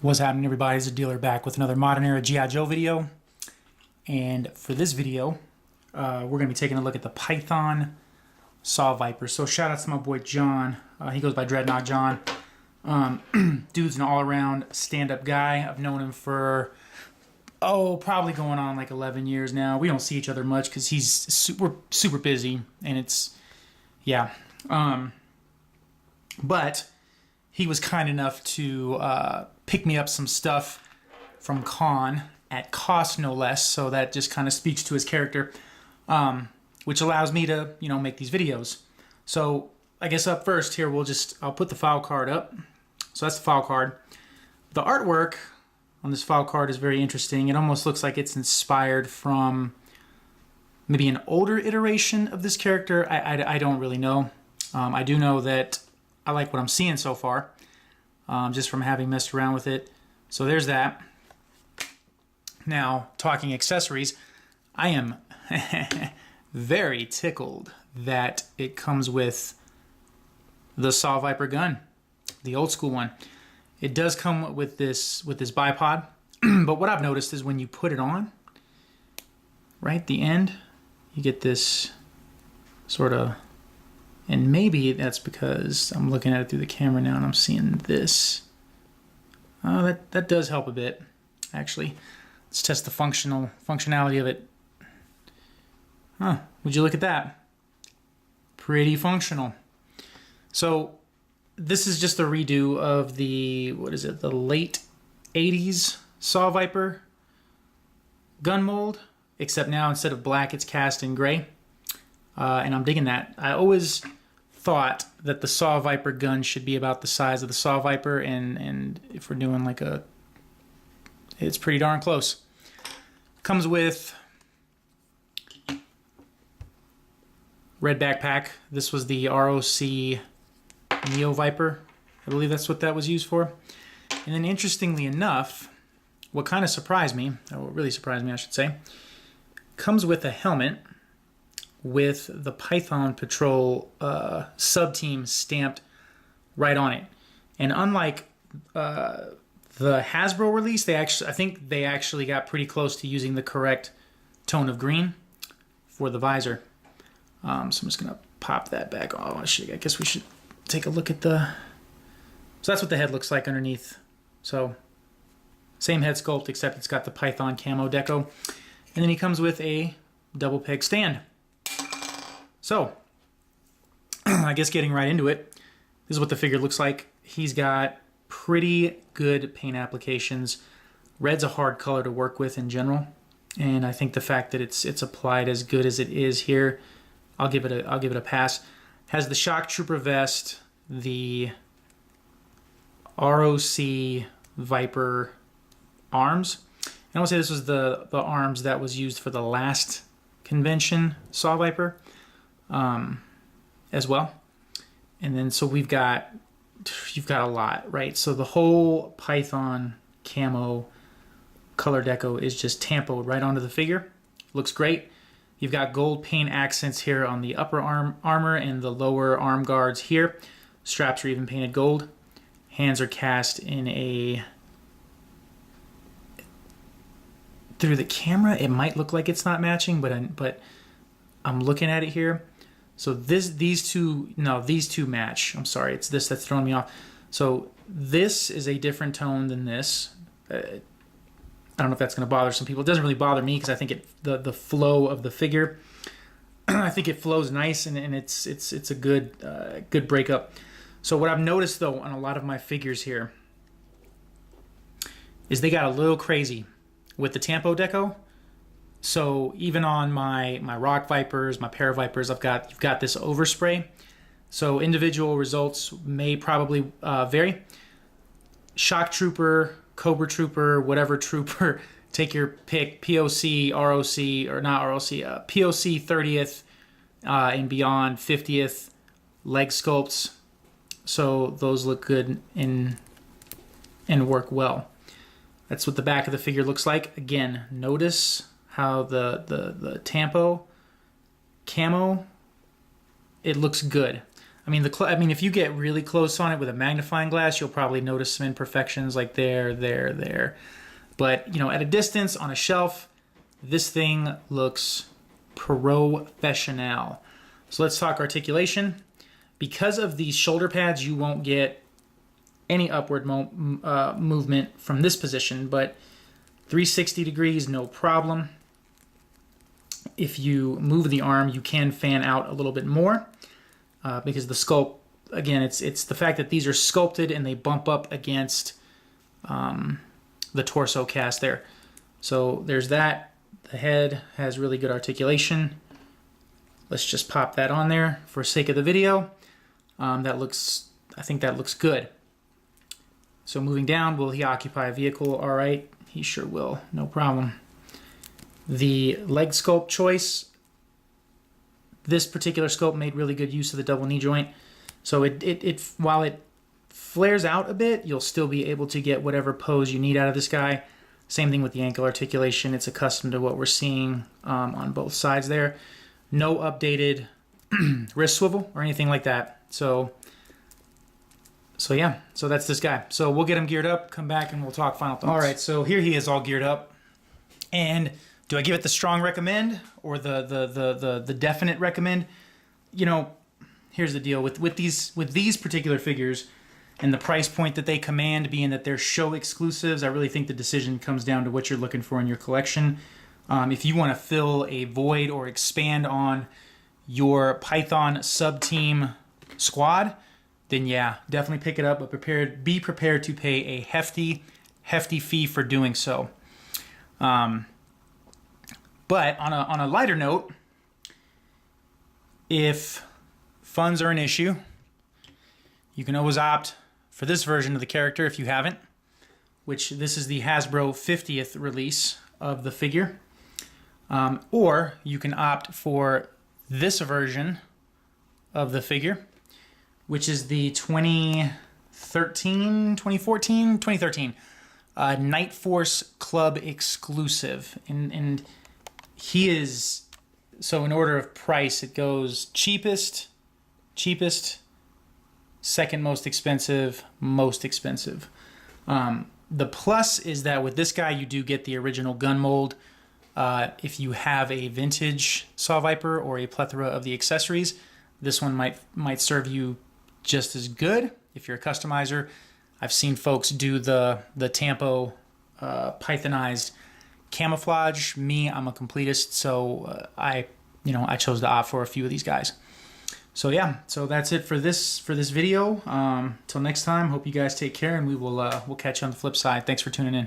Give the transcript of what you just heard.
What's happening, everybody? It's a dealer back with another Modern Era G.I. Joe video. And for this video, we're going to be taking a look at the Python Saw Viper. So shout out to my boy John. He goes by Dreadnought John. Dude's an all-around stand-up guy. I've known him for, probably going on like 11 years now. We don't see each other much because he's super busy. And it's, yeah. But he was kind enough to pick me up some stuff from Con at cost, no less. So that just kind of speaks to his character, which allows me to, make these videos. So I guess up first here, I'll put the file card up. So that's the file card. The artwork on this file card is very interesting. It almost looks like it's inspired from maybe an older iteration of this character. I don't really know. I do know that I like what I'm seeing so far, just from having messed around with it. So there's that. Now, talking accessories, I am very tickled that it comes with the Saw Viper gun, the old school one. It does come with this bipod, but what I've noticed is when you put it on, right at the end, you get this sort of, and maybe that's because I'm looking at it through the camera now and I'm seeing this. That does help a bit, actually. Let's test the functionality of it. Would you look at that? Pretty functional. So this is just a redo of the, the late 80s Saw Viper gun mold, except now instead of black, it's cast in gray. And I'm digging that. I always thought that the Saw Viper gun should be about the size of the Saw Viper, and if we're doing like it's pretty darn close. Comes with red backpack. This was the ROC Neo Viper. I believe that's what that was used for. And then interestingly enough, what kind of surprised me, or what really surprised me I should say, comes with a helmet with the Python Patrol sub-team stamped right on it. And unlike the Hasbro release, I think they actually got pretty close to using the correct tone of green for the visor. So I'm just going to pop that back. I guess we should take a look at so that's what the head looks like underneath. So same head sculpt, except it's got the Python camo deco. And then he comes with a double peg stand. So, I guess getting right into it, this is what the figure looks like. He's got pretty good paint applications. Red's a hard color to work with in general, and I think the fact that it's applied as good as it is here, I'll give it a pass. Has the Shock Trooper vest, the ROC Viper arms. And I will say this was the arms that was used for the last convention Saw Viper. As well. And then so you've got a lot, right? So the whole Python camo color deco is just tampoed right onto the figure. Looks great. You've got gold paint accents here on the upper armor and the lower arm guards here. Straps are even painted gold. Hands are cast in a, through the camera it might look like it's not matching, but I'm looking at it here. So these two match. I'm sorry, it's this that's throwing me off. So this is a different tone than this. I don't know if that's going to bother some people. It doesn't really bother me because I think the flow of the figure, I think it flows nice, and it's a good breakup. So what I've noticed though on a lot of my figures here is they got a little crazy with the Tampo deco. So even on my Rock Vipers, my Para Vipers, you've got this overspray. So individual results may probably vary. Shock Trooper, Cobra Trooper, whatever trooper, take your pick. POC, ROC, or not ROC, POC 30th and beyond 50th leg sculpts. So those look good and work well. That's what the back of the figure looks like. Again, notice how the Tampo camo, it looks good. I mean, if you get really close on it with a magnifying glass, you'll probably notice some imperfections like there. But, you know, at a distance on a shelf, this thing looks professional. So let's talk articulation. Because of these shoulder pads, you won't get any upward movement from this position, but 360 degrees, no problem. If you move the arm, you can fan out a little bit more because the sculpt, again, it's the fact that these are sculpted and they bump up against the torso cast there. So there's that. The head has really good articulation. Let's just pop that on there for sake of the video. I think that looks good. So moving down, will he occupy a vehicle? All right, he sure will, no problem. The leg sculpt choice, this particular sculpt made really good use of the double knee joint. So while it flares out a bit, you'll still be able to get whatever pose you need out of this guy. Same thing with the ankle articulation. It's accustomed to what we're seeing on both sides there. No updated wrist swivel or anything like that. So yeah, so that's this guy. So we'll get him geared up, come back, and we'll talk final thoughts. All right, so here he is all geared up. And do I give it the strong recommend or the definite recommend? You know, here's the deal. With these particular figures and the price point that they command being that they're show exclusives, I really think the decision comes down to what you're looking for in your collection. If you want to fill a void or expand on your Python sub-team squad, then yeah, definitely pick it up, but be prepared to pay a hefty fee for doing so. But on a lighter note, if funds are an issue, you can always opt for this version of the character if you haven't, which this is the Hasbro 50th release of the figure. Or you can opt for this version of the figure, which is the 2013 Night Force Club exclusive. And he is, so in order of price, it goes cheapest, second most expensive, most expensive. The plus is that with this guy, you do get the original gun mold. If you have a vintage Saw Viper or a plethora of the accessories, this one might serve you just as good if you're a customizer. I've seen folks do the Tampo Pythonized camouflage. Me, I'm a completist, so I chose to opt for a few of these guys. So yeah, so that's it for this video. Till next time, hope you guys take care, and we'll catch you on the flip side. Thanks for tuning in.